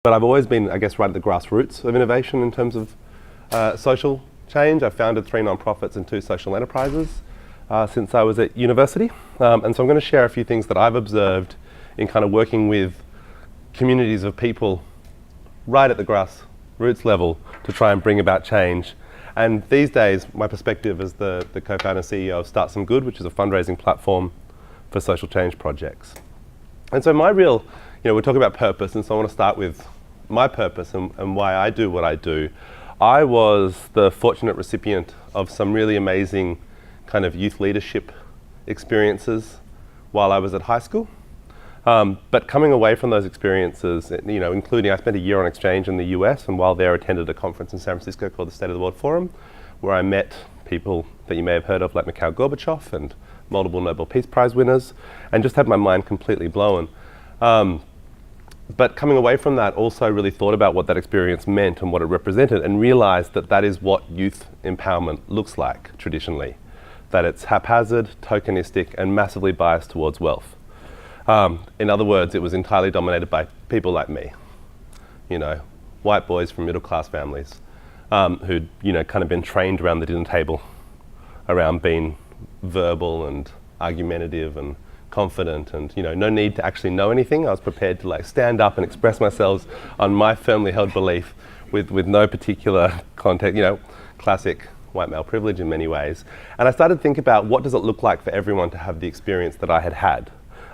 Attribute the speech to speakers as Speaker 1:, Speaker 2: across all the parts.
Speaker 1: But I've always been, I guess, right at the grassroots of innovation in terms of social change. I've founded 3 nonprofits and 2 social enterprises since I was at university. And so I'm going to share a few things that I've observed in kind of working with communities of people right at the grassroots level to try and bring about change. And these days, my perspective as the co-founder and CEO of StartSomeGood, which is a fundraising platform for social change projects. And so my real, we're talking about purpose, and so I want to start with my purpose and why I do what I do. I was the fortunate recipient of some really amazing kind of youth leadership experiences while I was at high school. But coming away from those experiences, including I spent a year on exchange in the US, and while there attended a conference in San Francisco called the State of the World Forum, where I met people that you may have heard of like Mikhail Gorbachev and multiple Nobel Peace Prize winners, and just had my mind completely blown. But coming away from that, also really thought about what that experience meant and what it represented, and realized that that is what youth empowerment looks like traditionally. That it's haphazard, tokenistic, and massively biased towards wealth. In other words, it was entirely dominated by people like me, white boys from middle-class families who'd, kind of been trained around the dinner table, around being verbal and argumentative and confident, and no need to actually know anything. I was prepared to stand up and express myself on my firmly held belief with no particular context, classic white male privilege in many ways. And I started to think about what does it look like for everyone to have the experience that I had had.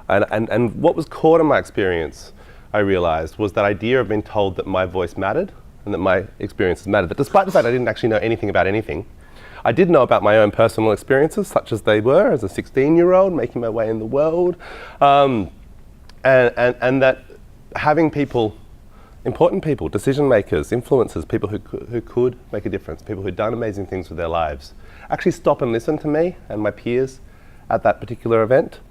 Speaker 1: And what was core to my experience, I realized, was that idea of being told that my voice mattered and that my experiences mattered. That despite the fact I didn't actually know anything about anything, I did know about my own personal experiences, such as they were as a 16-year-old making my way in the world, and that having people, important people, decision makers, influencers, people who could make a difference, people who'd done amazing things with their lives, actually stop and listen to me and my peers at that particular event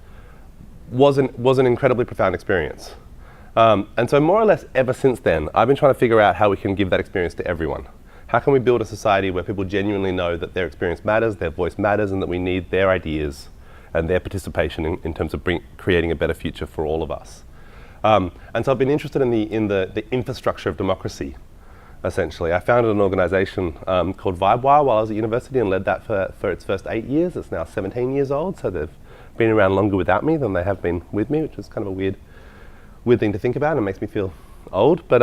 Speaker 1: was an incredibly profound experience. And so more or less ever since then, I've been trying to figure out how we can give that experience to everyone. How can we build a society where people genuinely know that their experience matters, their voice matters, and that we need their ideas and their participation in terms of creating a better future for all of us? And so I've been interested in the infrastructure of democracy, essentially. I founded an organization called VibeWire while I was at university and led that for its first 8 years. It's now 17 years old, so they've been around longer without me than they have been with me, which is kind of a weird thing to think about and makes me feel old. But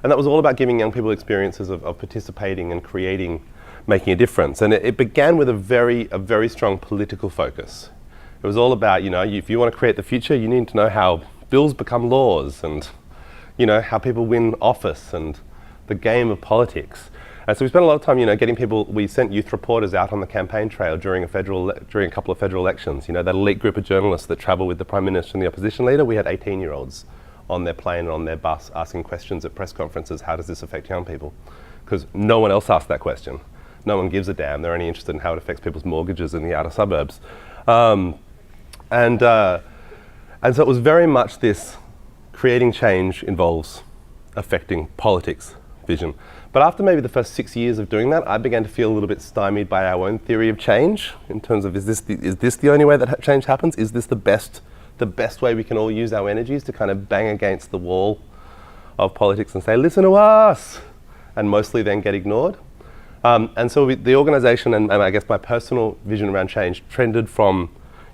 Speaker 1: and that was all about giving young people experiences of participating and creating, making a difference. And it began with a very strong political focus. It was all about, if you want to create the future, you need to know how bills become laws and, how people win office and the game of politics. And so we spent a lot of time, getting people. We sent youth reporters out on the campaign trail during a couple of federal elections. That elite group of journalists that travel with the Prime Minister and the opposition leader. We had 18-year-olds on their plane and on their bus asking questions at press conferences, how does this affect young people? Because no one else asked that question. No one gives a damn. They're only interested in how it affects people's mortgages in the outer suburbs. And so it was very much this creating change involves affecting politics vision. But after maybe the first 6 years of doing that, I began to feel a little bit stymied by our own theory of change in terms of, is this the only way that change happens? Is this the best way we can all use our energies to kind of bang against the wall of politics and say, listen to us, and mostly then get ignored? And so the organization and I guess my personal vision around change trended from,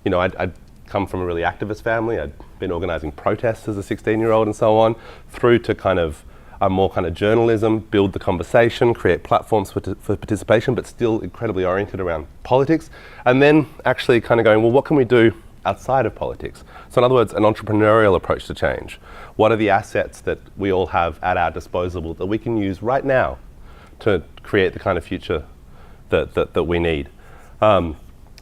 Speaker 1: I'd come from a really activist family. I'd been organizing protests as a 16-year-old and so on, through to kind of a more kind of journalism, build the conversation, create platforms for participation, but still incredibly oriented around politics. And then actually kind of going, well, what can we do outside of politics? So in other words, an entrepreneurial approach to change. What are the assets that we all have at our disposal that we can use right now to create the kind of future that we need? And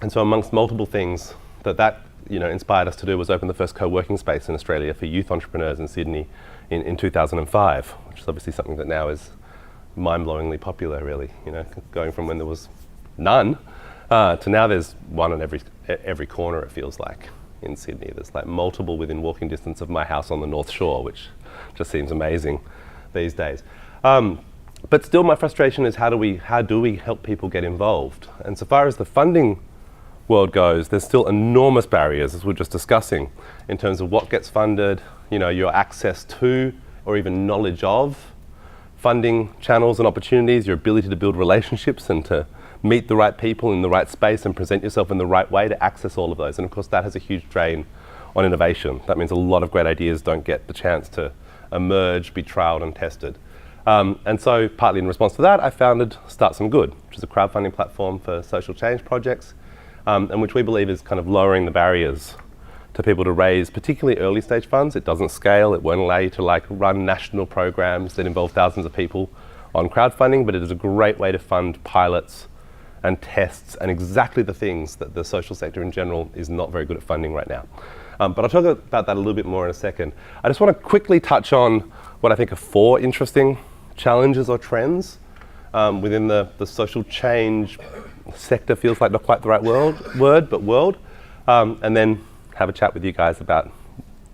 Speaker 1: so amongst multiple things that inspired us to do was open the first co-working space in Australia for youth entrepreneurs in Sydney in 2005, which is obviously something that now is mind-blowingly popular, really. Going from when there was none to now there's one on every corner, it feels like, in Sydney. There's multiple within walking distance of my house on the North Shore, which just seems amazing these days. But still, my frustration is how do we help people get involved? And so far as the funding world goes, there's still enormous barriers, as we're just discussing, in terms of what gets funded, your access to or even knowledge of funding channels and opportunities, your ability to build relationships and to meet the right people in the right space and present yourself in the right way to access all of those. And of course that has a huge drain on innovation. That means a lot of great ideas don't get the chance to emerge, be trialed and tested. And so partly in response to that, I founded StartSomeGood, which is a crowdfunding platform for social change projects, and which we believe is kind of lowering the barriers to people to raise particularly early stage funds. It doesn't scale, it won't allow you to run national programs that involve thousands of people on crowdfunding, but it is a great way to fund pilots and tests and exactly the things that the social sector in general is not very good at funding right now. But I'll talk about that a little bit more in a second. I just want to quickly touch on what I think are 4 interesting challenges or trends within the social change sector. Feels like not quite the right word, but world. And then have a chat with you guys about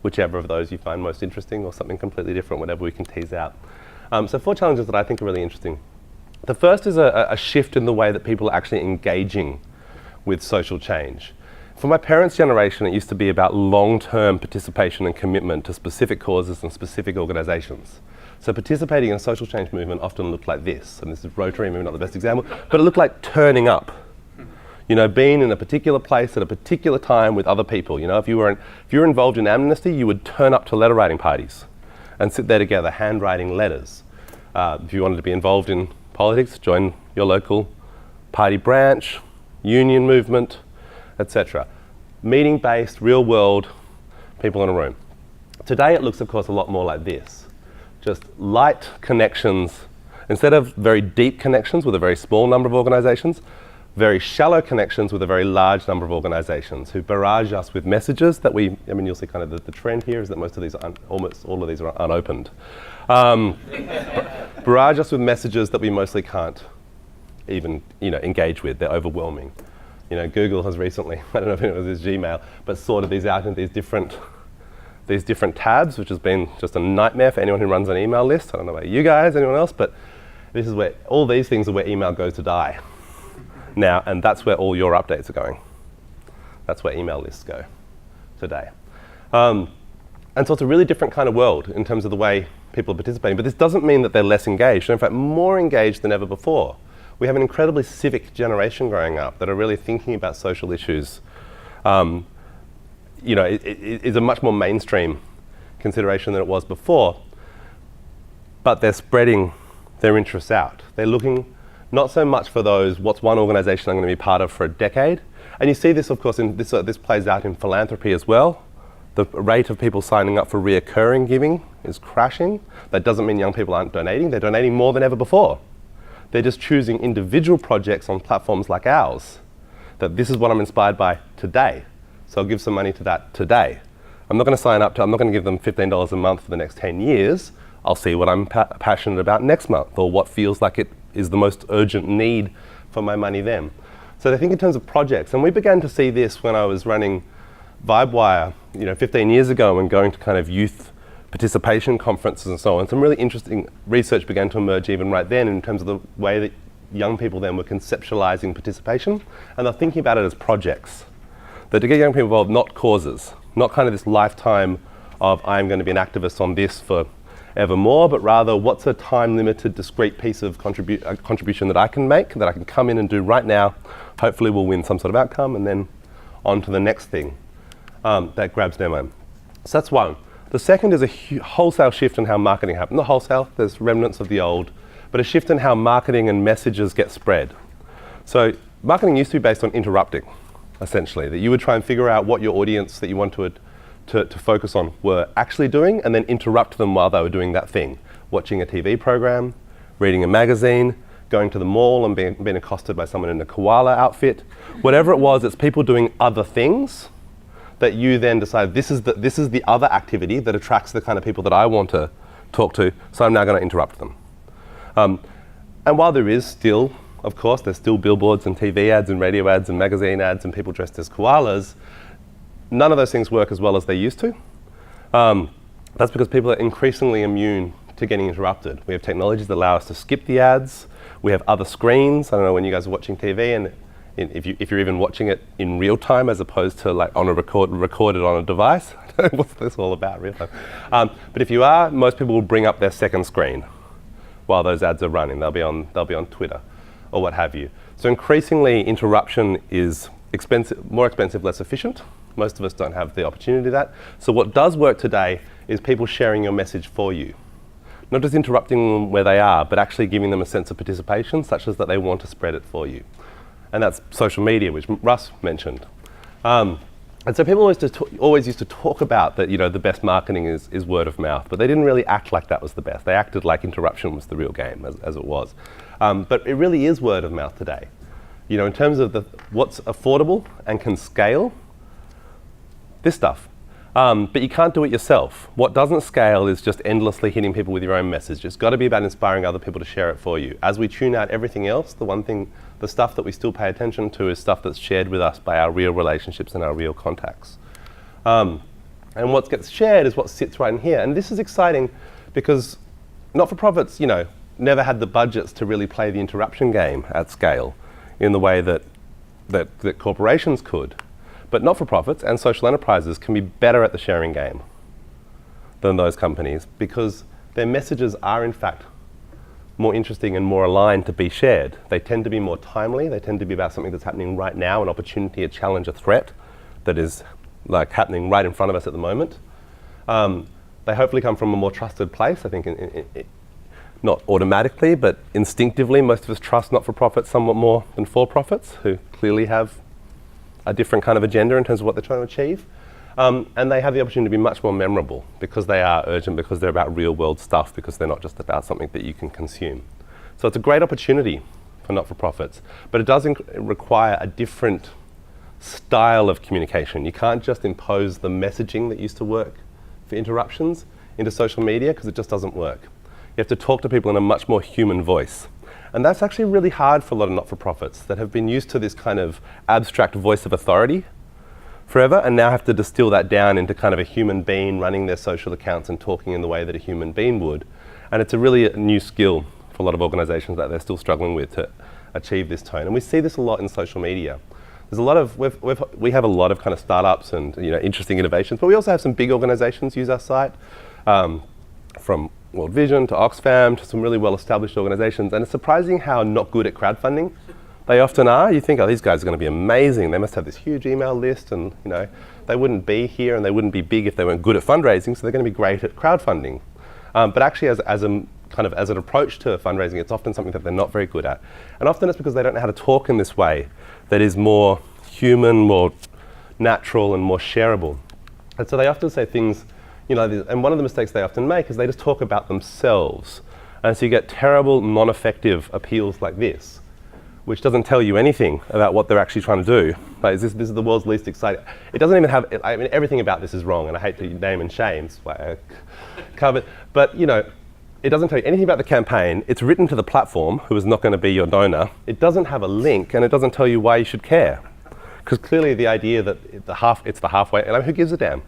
Speaker 1: whichever of those you find most interesting or something completely different, whatever we can tease out. So 4 challenges that I think are really interesting. The first is a shift in the way that people are actually engaging with social change. For my parents' generation, it used to be about long-term participation and commitment to specific causes and specific organizations. So participating in a social change movement often looked like this, and this is Rotary, maybe not the best example, but it looked like turning up. Being in a particular place at a particular time with other people. If you were involved in Amnesty, you would turn up to letter writing parties and sit there together, handwriting letters. If you wanted to be involved in politics, join your local party branch, union movement, etc. Meeting-based, real-world people in a room. Today it looks, of course, a lot more like this. Just light connections, instead of very deep connections with a very small number of organizations, very shallow connections with a very large number of organizations who barrage us with messages that you'll see kind of the trend here is that most of these, almost all of these are unopened. Barrage us with messages that we mostly can't even, engage with. They're overwhelming. Google has recently, I don't know if it was Gmail, but sorted these out into these different tabs, which has been just a nightmare for anyone who runs an email list. I don't know about you guys, anyone else, but this is where all these things are where email goes to die now, and that's where all your updates are going. That's where email lists go today. And so it's a really different kind of world in terms of the way people are participating, but this doesn't mean that they're less engaged. They're in fact more engaged than ever before. We have an incredibly civic generation growing up that are really thinking about social issues. It is a much more mainstream consideration than it was before, but they're spreading their interests out. They're looking not so much for those, what's one organization I'm going to be part of for a decade. And you see this, of course, in this plays out in philanthropy as well. The rate of people signing up for reoccurring giving is crashing. That doesn't mean young people aren't donating. They're donating more than ever before. They're just choosing individual projects on platforms like ours, that this is what I'm inspired by today. So I'll give some money to that today. I'm not going to sign up to, I'm not going to give them $15 a month for the next 10 years. I'll see what I'm passionate about next month, or what feels like it is the most urgent need for my money then. So they think in terms of projects. And we began to see this when I was running VibeWire, 15 years ago, and going to kind of youth participation conferences and so on. Some really interesting research began to emerge even right then in terms of the way that young people then were conceptualizing participation, and they're thinking about it as projects. That to get young people involved, not causes, not kind of this lifetime of I'm going to be an activist on this for evermore, but rather what's a time-limited, discrete piece of contribution that I can make, that I can come in and do right now. Hopefully we'll win some sort of outcome, and then on to the next thing that grabs their mind. So that's one. The second is a wholesale shift in how marketing happens. Not wholesale, there's remnants of the old, but a shift in how marketing and messages get spread. So marketing used to be based on interrupting, essentially, that you would try and figure out what your audience that you want to focus on were actually doing, and then interrupt them while they were doing that thing. Watching a TV program, reading a magazine, going to the mall and being accosted by someone in a koala outfit. Whatever it was, it's people doing other things that you then decide this is the other activity that attracts the kind of people that I want to talk to, so I'm now going to interrupt them. And while there is still, of course, there's still billboards and TV ads and radio ads and magazine ads and people dressed as koalas, none of those things work as well as they used to. That's because people are increasingly immune to getting interrupted. We have technologies that allow us to skip the ads. We have other screens. I don't know when you guys are watching TV and if you're even watching it in real time as opposed to like on a recorded on a device. I don't know what's this all about, real time. But if you are, most people will bring up their second screen while those ads are running. They'll be on Twitter or what have you. So increasingly, interruption is more expensive, less efficient. Most of us don't have the opportunity to do that. So what does work today is people sharing your message for you. Not just interrupting them where they are, but actually giving them a sense of participation, such as that they want to spread it for you. And that's social media, which Russ mentioned. And so people always used to talk about that, the best marketing is word of mouth, but they didn't really act like that was the best. They acted like interruption was the real game, as it was. But it really is word of mouth today. In terms of what's affordable and can scale, this stuff. But you can't do it yourself. What doesn't scale is just endlessly hitting people with your own message. It's got to be about inspiring other people to share it for you. As we tune out everything else, the stuff that we still pay attention to is stuff that's shared with us by our real relationships and our real contacts. And what gets shared is what sits right in here. And this is exciting because not-for-profits, never had the budgets to really play the interruption game at scale in the way that corporations could. But not-for-profits and social enterprises can be better at the sharing game than those companies because their messages are, in fact, more interesting and more aligned to be shared. They tend to be more timely. They tend to be about something that's happening right now, an opportunity, a challenge, a threat that is like happening right in front of us at the moment. They hopefully come from a more trusted place. I think not automatically, but instinctively, most of us trust not-for-profits somewhat more than for-profits, who clearly have a different kind of agenda in terms of what they're trying to achieve. And they have the opportunity to be much more memorable because they are urgent, because they're about real-world stuff, because they're not just about something that you can consume. So it's a great opportunity for not-for-profits, but it does require a different style of communication. You can't just impose the messaging that used to work for interruptions into social media because it just doesn't work. You have to talk to people in a much more human voice. And that's actually really hard for a lot of not-for-profits that have been used to this kind of abstract voice of authority forever and now have to distill that down into kind of a human being running their social accounts and talking in the way that a human being would. And it's a really new skill for a lot of organizations that they're still struggling with to achieve this tone. And we see this a lot in social media. There's a lot of, we have a lot of kind of startups and interesting innovations, but we also have some big organizations use our site, from World Vision to Oxfam to some really well-established organizations. And it's surprising how not good at crowdfunding they often are. You think, oh, these guys are going to be amazing. They must have this huge email list and, they wouldn't be here and they wouldn't be big if they weren't good at fundraising, so they're going to be great at crowdfunding. But actually as an approach to fundraising, it's often something that they're not very good at. And often it's because they don't know how to talk in this way that is more human, more natural and more shareable. And so they often say things, and one of the mistakes they often make is they just talk about themselves. And so you get terrible, non-effective appeals like this, which doesn't tell you anything about what they're actually trying to do. Like, this is the world's least exciting. It doesn't even have, everything about this is wrong, and I hate to name and shame, but it doesn't tell you anything about the campaign. It's written to the platform, who is not going to be your donor. It doesn't have a link, and it doesn't tell you why you should care. Because clearly the idea that it's the halfway, and who gives a damn?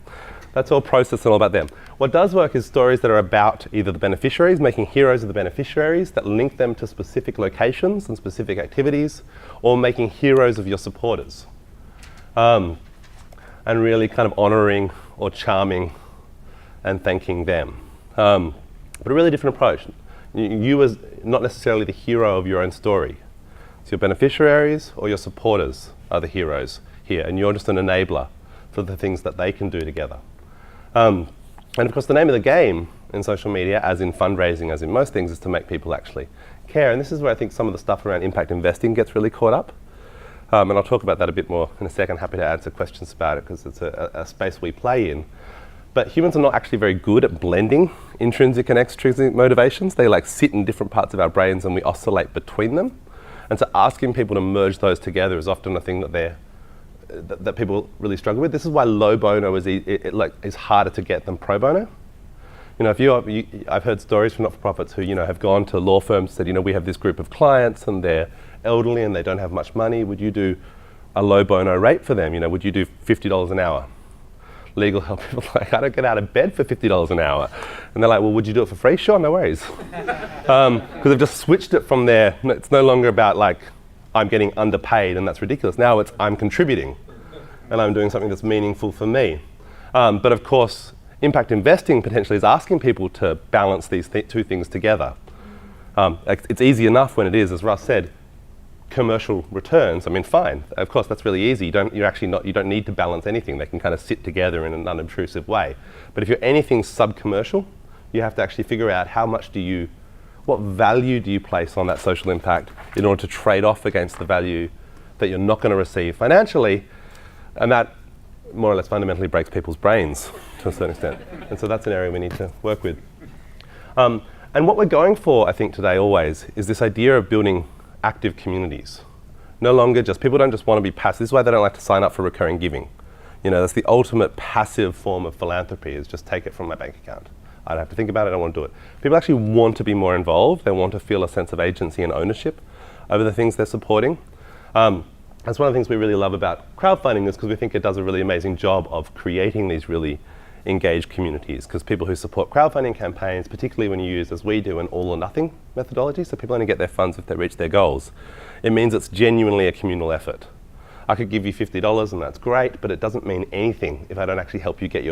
Speaker 1: That's all process and all about them. What does work is stories that are about either the beneficiaries, making heroes of the beneficiaries that link them to specific locations and specific activities, or making heroes of your supporters. And really kind of honoring or charming and thanking them. But a really different approach. You as not necessarily the hero of your own story. So your beneficiaries or your supporters are the heroes here, and you're just an enabler for the things that they can do together. And of course the name of the game in social media, as in fundraising, as in most things, is to make people actually care. And this is where I think some of the stuff around impact investing gets really caught up. And I'll talk about that a bit more in a second. Happy to answer questions about it because it's a space we play in. But humans are not actually very good at blending intrinsic and extrinsic motivations. They sit in different parts of our brains and we oscillate between them. And so asking people to merge those together is often a thing that people really struggle with. This is why low bono is harder to get than pro bono. I've heard stories from not-for-profits who have gone to law firms and said, we have this group of clients and they're elderly and they don't have much money. Would you do a low bono rate for them? Would you do $50 an hour? Legal help people I don't get out of bed for $50 an hour. And they're like, well, would you do it for free? Sure, no worries. Because they've just switched it from there. It's no longer about I'm getting underpaid and that's ridiculous. Now it's I'm contributing and I'm doing something that's meaningful for me. But of course, impact investing potentially is asking people to balance these two things together. It's easy enough when it is, as Russ said, commercial returns. I mean, fine. Of course, that's really easy. You don't need to balance anything. They can kind of sit together in an unobtrusive way. But if you're anything sub-commercial, you have to actually figure out what value do you place on that social impact in order to trade off against the value that you're not going to receive financially, and that more or less fundamentally breaks people's brains to a certain extent. And so that's an area we need to work with. And what we're going for, I think, today always, is this idea of building active communities. No longer people don't just want to be passive. This is why they don't like to sign up for recurring giving. That's the ultimate passive form of philanthropy, is just take it from my bank account. I don't have to think about it, I don't want to do it. People actually want to be more involved. They want to feel a sense of agency and ownership over the things they're supporting. That's one of the things we really love about crowdfunding, is because we think it does a really amazing job of creating these really engaged communities. Because people who support crowdfunding campaigns, particularly when you use, as we do, an all or nothing methodology, so people only get their funds if they reach their goals, it means it's genuinely a communal effort. I could give you $50 and that's great, but it doesn't mean anything if I don't actually help you get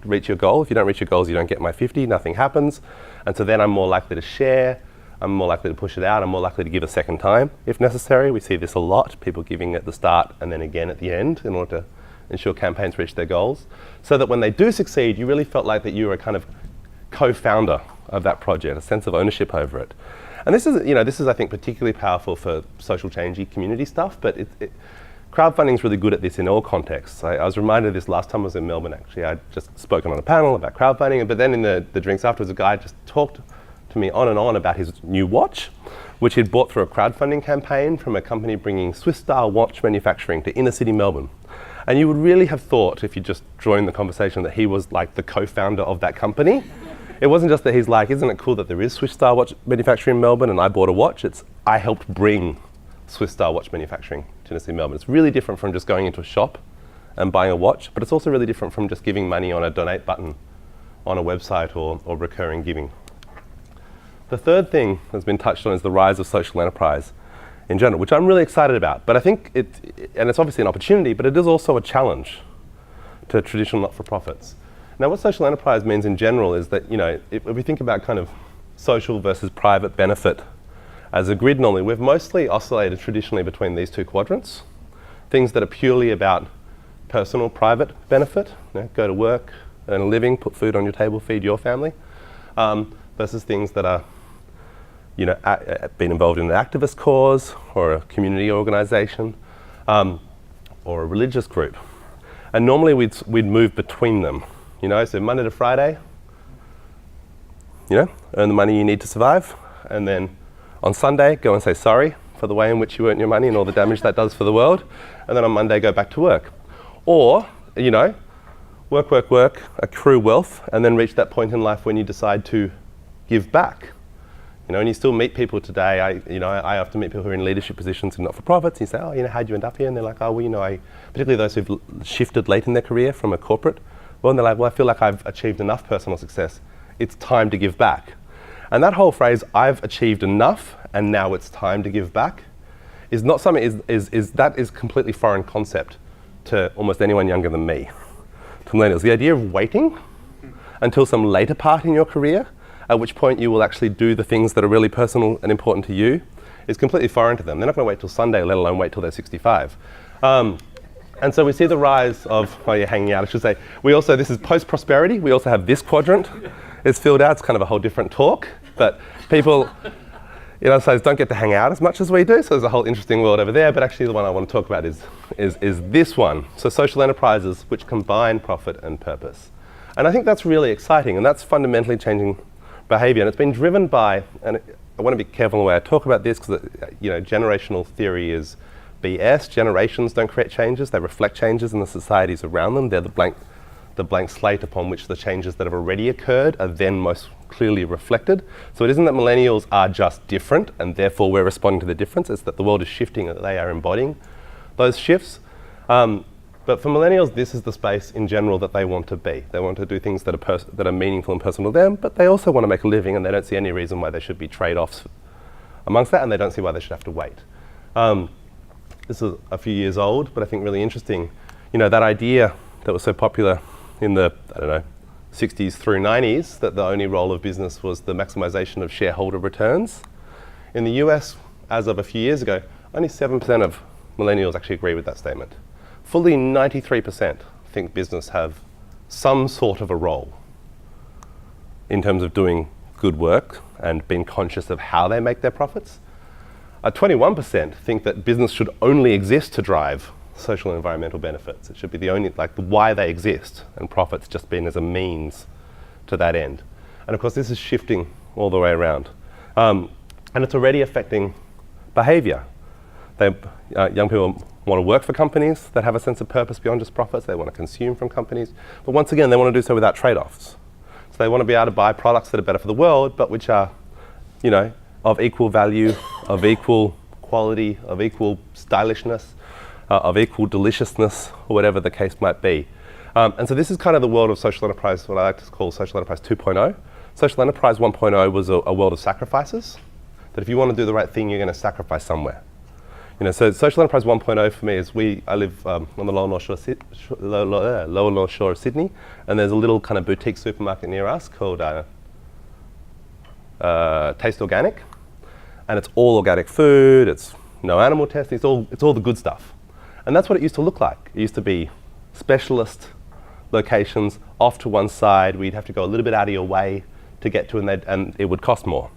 Speaker 1: reach your goal. If you don't reach your goals, you don't get my 50, nothing happens. And so then I'm more likely to share, I'm more likely to push it out, I'm more likely to give a second time if necessary. We see this a lot, people giving at the start and then again at the end in order to ensure campaigns reach their goals. So that when they do succeed, you really felt like that you were a kind of co-founder of that project, a sense of ownership over it. And this is I think particularly powerful for social changey community stuff, but crowdfunding is really good at this in all contexts. I was reminded of this last time I was in Melbourne, actually. I'd just spoken on a panel about crowdfunding, but then in the drinks afterwards, a guy just talked to me on and on about his new watch, which he'd bought through a crowdfunding campaign from a company bringing Swiss-style watch manufacturing to inner city Melbourne. And you would really have thought, if you just joined the conversation, that he was like the co-founder of that company. It wasn't just that he's like, isn't it cool that there is Swiss-style watch manufacturing in Melbourne and I bought a watch? It's, I helped bring Swiss-style watch manufacturing to inner city Melbourne. It's really different from just going into a shop and buying a watch, but it's also really different from just giving money on a donate button on a website or recurring giving. The third thing that's been touched on is the rise of social enterprise in general, which I'm really excited about. But I think it's obviously an opportunity, but it is also a challenge to traditional not-for-profits. Now, what social enterprise means in general is that, if we think about kind of social versus private benefit as a grid normally, we've mostly oscillated traditionally between these two quadrants. Things that are purely about personal, private benefit, go to work, earn a living, put food on your table, feed your family, versus things that are been involved in an activist cause or a community organisation or a religious group. And normally we'd move between them, so Monday to Friday, earn the money you need to survive, and then on Sunday, go and say sorry for the way in which you earned your money and all the damage that does for the world, and then on Monday, go back to work. Or, work, accrue wealth, and then reach that point in life when you decide to give back. And you still meet people today. I often meet people who are in leadership positions in not-for-profits. You say, how'd you end up here? And they're like, particularly those who've shifted late in their career from a corporate. Well, and they're like, I feel like I've achieved enough personal success. It's time to give back. And that whole phrase, I've achieved enough, and now it's time to give back, is not something. That is completely foreign concept to almost anyone younger than me, to millennials. The idea of waiting until some later part in your career, at which point you will actually do the things that are really personal and important to you, is completely foreign to them. They're not going to wait till Sunday, let alone wait till they're 65. And so we see the rise of, you're hanging out, I should say. This is post-prosperity. We also have this quadrant. It's filled out. It's kind of a whole different talk. But people, so don't get to hang out as much as we do. So there's a whole interesting world over there. But actually the one I want to talk about is this one. So social enterprises which combine profit and purpose. And I think that's really exciting. And that's fundamentally changing behavior. And it's been driven by, and I want to be careful in the way I talk about this, because generational theory is BS. Generations don't create changes. They reflect changes in the societies around them. They're the blank slate upon which the changes that have already occurred are then most clearly reflected. So it isn't that millennials are just different and therefore we're responding to the difference. It's that the world is shifting and that they are embodying those shifts. But for millennials, this is the space in general that they want to be. They want to do things that are meaningful and personal to them, but they also want to make a living, and they don't see any reason why there should be trade-offs amongst that, and they don't see why they should have to wait. this is a few years old, but I think really interesting. You know, that idea that was so popular in the, 60s through 90s, that the only role of business was the maximization of shareholder returns. In the US, as of a few years ago, only 7% of millennials actually agree with that statement. Fully 93% think business have some sort of a role in terms of doing good work and being conscious of how they make their profits. 21% think that business should only exist to drive social and environmental benefits. It should be the only, why they exist, and profits just being as a means to that end. And of course, this is shifting all the way around. And it's already affecting behavior. Young people want to work for companies that have a sense of purpose beyond just profits. They want to consume from companies. But once again, they want to do so without trade-offs. So they want to be able to buy products that are better for the world, but which are, of equal value, of equal quality, of equal stylishness, of equal deliciousness, or whatever the case might be. And so this is kind of the world of social enterprise, what I like to call social enterprise 2.0. Social enterprise 1.0 was a world of sacrifices, that if you want to do the right thing, you're going to sacrifice somewhere. So social enterprise 1.0 for me is I live on the lower North Shore of Sydney, and there's a little kind of boutique supermarket near us called Taste Organic, and it's all organic food. It's no animal testing. It's all the good stuff, and that's what it used to look like. It used to be specialist locations off to one side where you'd have to go a little bit out of your way to get to, and it would cost more.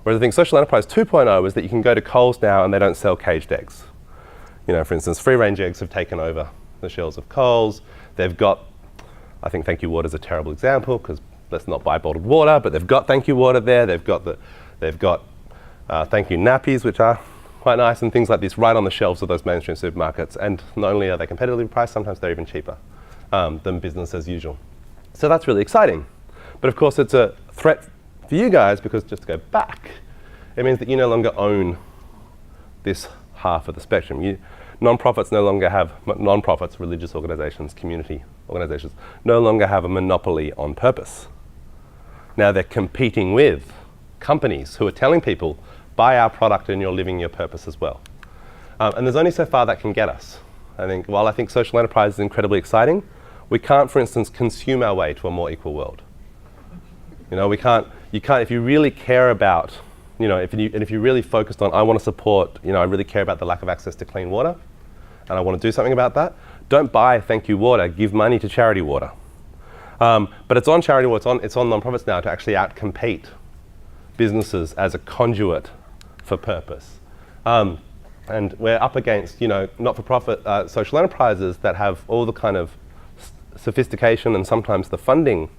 Speaker 1: Whereas I think social enterprise 2.0 is that you can go to Coles now and they don't sell caged eggs. For instance, free-range eggs have taken over the shelves of Coles. They've got, I think Thank You Water is a terrible example because let's not buy bottled water, but they've got Thank You Water there. They've got Thank You nappies, which are quite nice, and things like this right on the shelves of those mainstream supermarkets. And not only are they competitively priced, sometimes they're even cheaper than business as usual. So that's really exciting. But of course, it's a threat for you guys, because just to go back, it means that you no longer own this half of the spectrum. Non-profits no longer have, non-profits, religious organizations, community organizations, no longer have a monopoly on purpose. Now they're competing with companies who are telling people, buy our product and you're living your purpose as well. And there's only so far that can get us. While I think social enterprise is incredibly exciting, we can't, for instance, consume our way to a more equal world. You can't, if you really care about, if you're really focused on, I want to support, I really care about the lack of access to clean water, and I want to do something about that, don't buy Thank You Water, give money to charity water. But it's on charity water, it's on non-profits now to actually outcompete businesses as a conduit for purpose. And we're up against, not-for-profit social enterprises that have all the kind of sophistication and sometimes the funding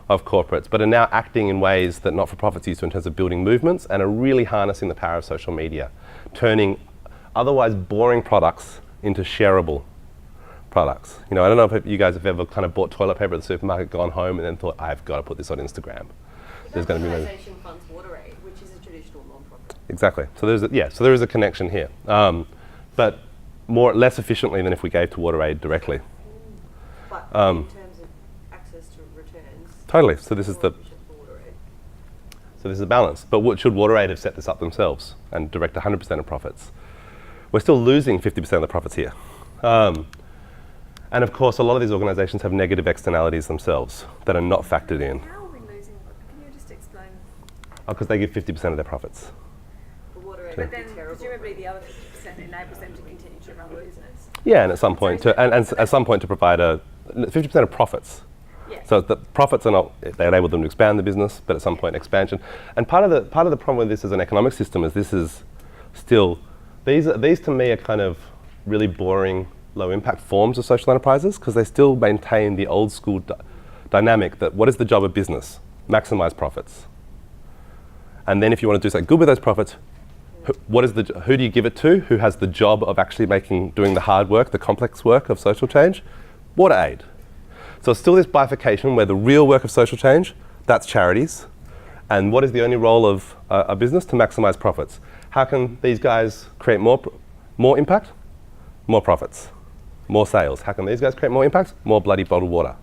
Speaker 1: of corporates, but are now acting in ways that not-for-profits used to in terms of building movements, and are really harnessing the power of social media, turning otherwise boring products into shareable products. I don't know if you guys have ever kind of bought toilet paper at the supermarket, gone home, and then thought, I've got to put this on Instagram. There's going to be
Speaker 2: organisation funds WaterAid, which is a traditional non-profit.
Speaker 1: Exactly. So there is a connection here, but less efficiently than if we gave to WaterAid directly.
Speaker 2: But in terms of access to returns.
Speaker 1: Totally. So this is the balance. But should WaterAid have set this up themselves and direct 100% of profits? We're still losing 50% of the profits here. And of course, a lot of these organizations have negative externalities themselves that are not factored in.
Speaker 2: How are we losing? Can you just explain?
Speaker 1: Because they give 50% of their profits.
Speaker 2: But then presumably the other 50% enables them to continue to run the business.
Speaker 1: Yeah, and at some point to provide 50% of profits.
Speaker 2: Yeah.
Speaker 1: So the profits are not, they enable them to expand the business, but at some point expansion. And part of the problem with this as an economic system is this is still, these to me are kind of really boring, low impact forms of social enterprises, because they still maintain the old school dynamic that what is the job of business? Maximize profits. And then if you want to do something good with those profits, who do you give it to? Who has the job of actually doing the hard work, the complex work of social change? WaterAid. So it's still this bifurcation where the real work of social change, that's charities. And what is the only role of a business? To maximize profits. How can these guys create more impact? More profits. More sales. How can these guys create more impact? More bloody bottled water.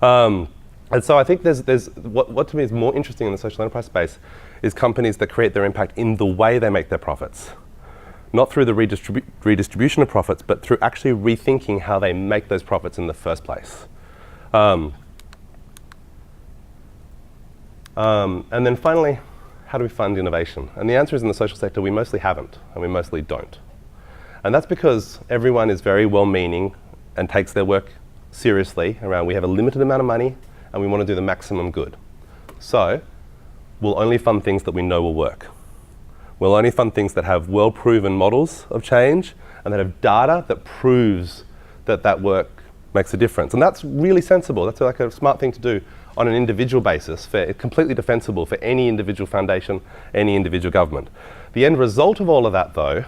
Speaker 1: Yeah. And so I think there's what to me is more interesting in the social enterprise space is companies that create their impact in the way they make their profits. not through the redistribution of profits, but through actually rethinking how they make those profits in the first place. And then finally, how do we fund innovation? And the answer is in the social sector, we mostly haven't, and we mostly don't. And that's because everyone is very well-meaning and takes their work seriously around we have a limited amount of money and we want to do the maximum good. So we'll only fund things that we know will work. We'll only fund things that have well-proven models of change and that have data that proves that that work makes a difference. And that's really sensible. That's like a smart thing to do on an individual basis, completely defensible for any individual foundation, any individual government. The end result of all of that, though,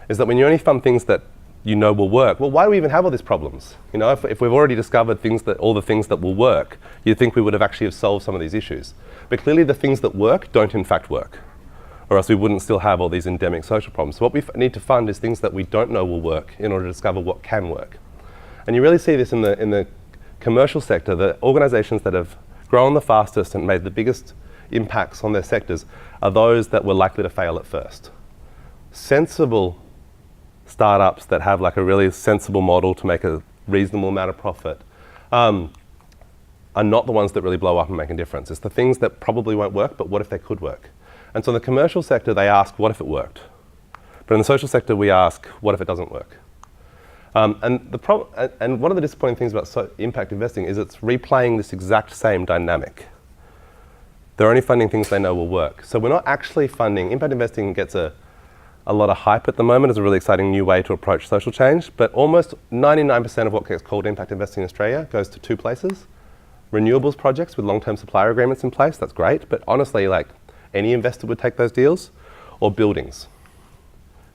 Speaker 1: is that when you only fund things that you know will work, well, why do we even have all these problems? You know, if we've already discovered all the things that will work, you'd think we would have actually solved some of these issues. But clearly the things that work don't in fact work, or else we wouldn't still have all these endemic social problems. So what we need to fund is things that we don't know will work in order to discover what can work. And you really see this in the commercial sector. The organizations that have grown the fastest and made the biggest impacts on their sectors are those that were likely to fail at first. Sensible startups that have like a really sensible model to make a reasonable amount of profit are not the ones that really blow up and make a difference. It's the things that probably won't work, but what if they could work? And so in the commercial sector, they ask, what if it worked? But in the social sector, we ask, what if it doesn't work? And one of the disappointing things about impact investing is it's replaying this exact same dynamic. They're only funding things they know will work. So we're not actually funding. Impact investing gets a lot of hype at the moment as a really exciting new way to approach social change, but almost 99% of what gets called impact investing in Australia goes to two places. Renewables projects with long-term supplier agreements in place, that's great, but honestly, like any investor would take those deals, or buildings.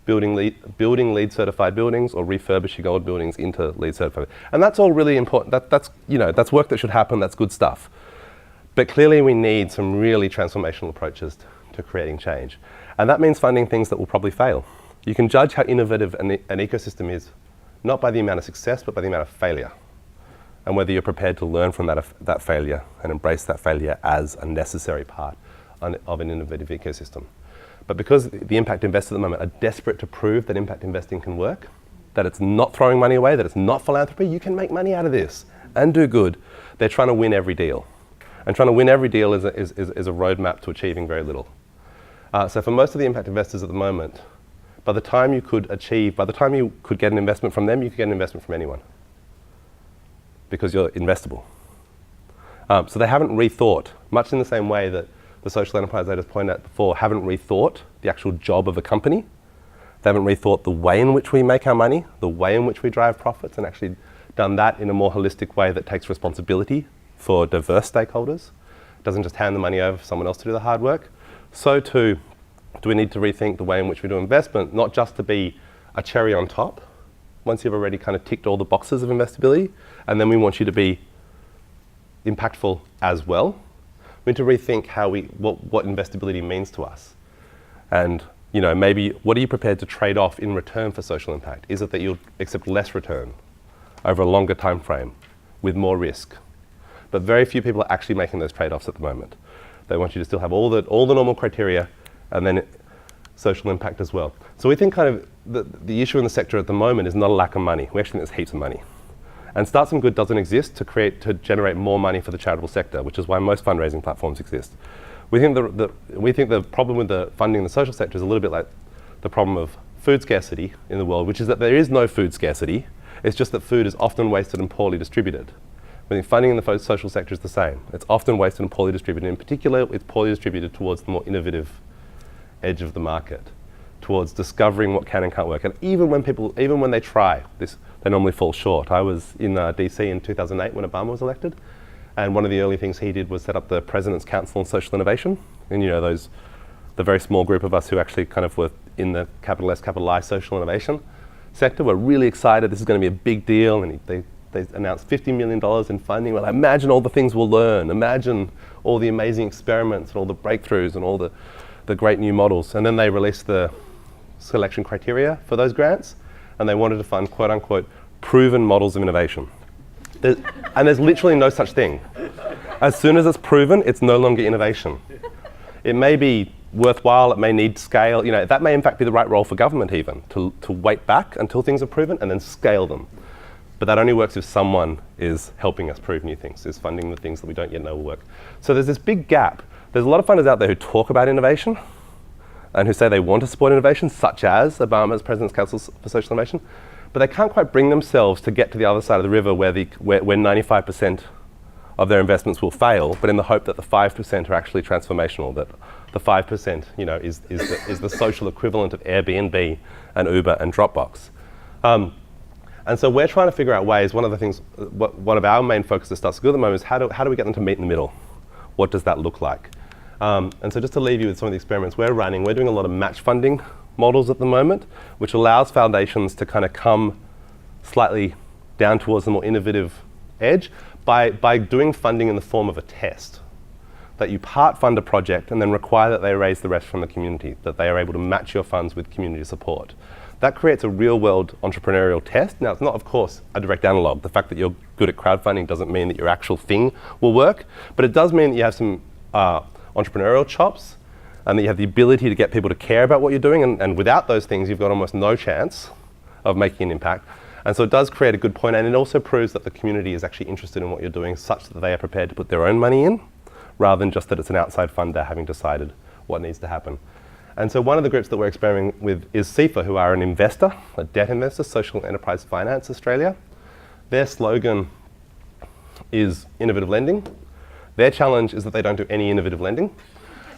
Speaker 1: Building LEED certified buildings or refurbishing old buildings into LEED certified. And that's all really important. That's work that should happen, that's good stuff. But clearly we need some really transformational approaches to creating change. And that means funding things that will probably fail. You can judge how innovative an ecosystem is, not by the amount of success, but by the amount of failure. And whether you're prepared to learn from that failure and embrace that failure as a necessary part of an innovative ecosystem. But because the impact investors at the moment are desperate to prove that impact investing can work, that it's not throwing money away, that it's not philanthropy, you can make money out of this and do good, they're trying to win every deal. And trying to win every deal is a roadmap to achieving very little. So for most of the impact investors at the moment, by the time you could get an investment from them, you could get an investment from anyone. Because you're investable. So they haven't rethought, much in the same way that the social enterprise I just pointed out before haven't rethought the actual job of a company. They haven't rethought the way in which we make our money, the way in which we drive profits, and actually done that in a more holistic way that takes responsibility for diverse stakeholders. It doesn't just hand the money over for someone else to do the hard work. So too, do we need to rethink the way in which we do investment, not just to be a cherry on top, once you've already kind of ticked all the boxes of investability, and then we want you to be impactful as well. We need to rethink what investability means to us. And maybe what are you prepared to trade off in return for social impact? Is it that you'll accept less return over a longer time frame with more risk? But very few people are actually making those trade-offs at the moment. They want you to still have all the normal criteria and then social impact as well. So we think kind of the issue in the sector at the moment is not a lack of money. We actually think there's heaps of money. And StartSomeGood doesn't exist to generate more money for the charitable sector, which is why most fundraising platforms exist. We think the problem with the funding in the social sector is a little bit like the problem of food scarcity in the world, which is that there is no food scarcity. It's just that food is often wasted and poorly distributed. I think funding in the social sector is the same. It's often wasted and poorly distributed. In particular, it's poorly distributed towards the more innovative edge of the market, towards discovering what can and can't work. And even when they try this, they normally fall short. I was in DC in 2008 when Obama was elected, and one of the early things he did was set up the President's Council on Social Innovation. And the very small group of us who actually kind of were in the capital S, capital I social innovation sector were really excited. This is going to be a big deal, and they announced $50 million in funding. Well, imagine all the things we'll learn. Imagine all the amazing experiments and all the breakthroughs and all the great new models. And then they released the selection criteria for those grants, and they wanted to fund quote unquote proven models of innovation. There's literally no such thing. As soon as it's proven, it's no longer innovation. It may be worthwhile, it may need scale. You know, that may in fact be the right role for government even, to wait back until things are proven and then scale them. But that only works if someone is helping us prove new things, is funding the things that we don't yet know will work. So there's this big gap. There's a lot of funders out there who talk about innovation and who say they want to support innovation, such as Obama's President's Council for Social Innovation, but they can't quite bring themselves to get to the other side of the river where 95% of their investments will fail, but in the hope that the 5% are actually transformational, that the 5%, you know, is the social equivalent of Airbnb and Uber and Dropbox. And so we're trying to figure out ways. One of the things, one of our main focuses at StartSomeGood at the moment is how do we get them to meet in the middle? What does that look like? And so just to leave you with some of the experiments we're running, we're doing a lot of match funding models at the moment, which allows foundations to kind of come slightly down towards the more innovative edge by doing funding in the form of a test. That you part fund a project and then require that they raise the rest from the community, that they are able to match your funds with community support. That creates a real-world entrepreneurial test. Now, it's not, of course, a direct analog. The fact that you're good at crowdfunding doesn't mean that your actual thing will work, but it does mean that you have some entrepreneurial chops and that you have the ability to get people to care about what you're doing, and without those things, you've got almost no chance of making an impact. And so it does create a good point, and it also proves that the community is actually interested in what you're doing such that they are prepared to put their own money in, rather than just that it's an outside funder having decided what needs to happen. And so one of the groups that we're experimenting with is SEFA, who are an investor, a debt investor, Social Enterprise Finance Australia. Their slogan is innovative lending. Their challenge is that they don't do any innovative lending.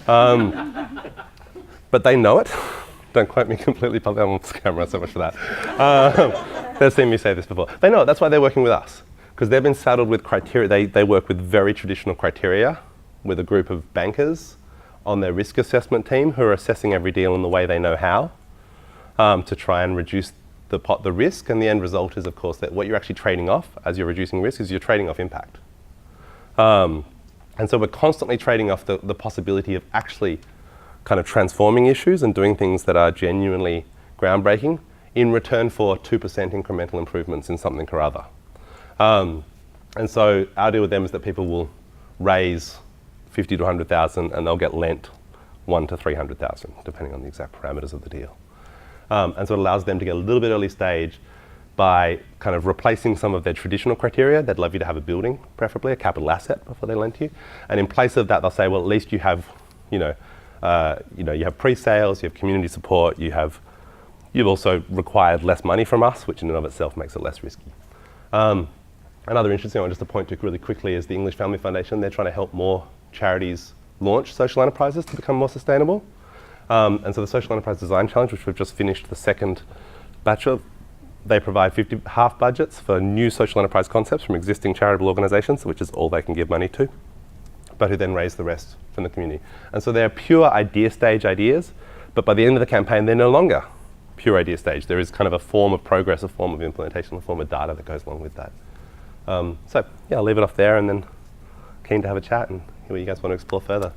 Speaker 1: But they know it. Don't quote me completely publicly on camera, so much for that. They've seen me say this before. They know it, that's why they're working with us. Because they've been saddled with criteria. They work with very traditional criteria with a group of bankers on their risk assessment team who are assessing every deal in the way they know how to try and reduce the risk. And the end result is, of course, that what you're actually trading off as you're reducing risk is you're trading off impact. And so we're constantly trading off the possibility of actually kind of transforming issues and doing things that are genuinely groundbreaking in return for 2% incremental improvements in something or other. And so our deal with them is that people will raise 50 to 100,000 and they'll get lent 1 to 300,000, depending on the exact parameters of the deal. And so it allows them to get a little bit early stage by kind of replacing some of their traditional criteria. They'd love you to have a building, preferably a capital asset, before they lend to you. And in place of that, they'll say, well, at least you have, you have pre-sales, you have community support, you've also required less money from us, which in and of itself makes it less risky. Another interesting one just to point to really quickly is the English Family Foundation. They're trying to help more charities launch social enterprises to become more sustainable. And so the Social Enterprise Design Challenge, which we've just finished the second batch of, they provide half budgets for new social enterprise concepts from existing charitable organisations, which is all they can give money to, but who then raise the rest from the community. And so they're pure idea stage ideas, but by the end of the campaign, they're no longer pure idea stage. There is kind of a form of progress, a form of implementation, a form of data that goes along with that. So yeah, I'll leave it off there and then keen to have a chat and hear what you guys want to explore further.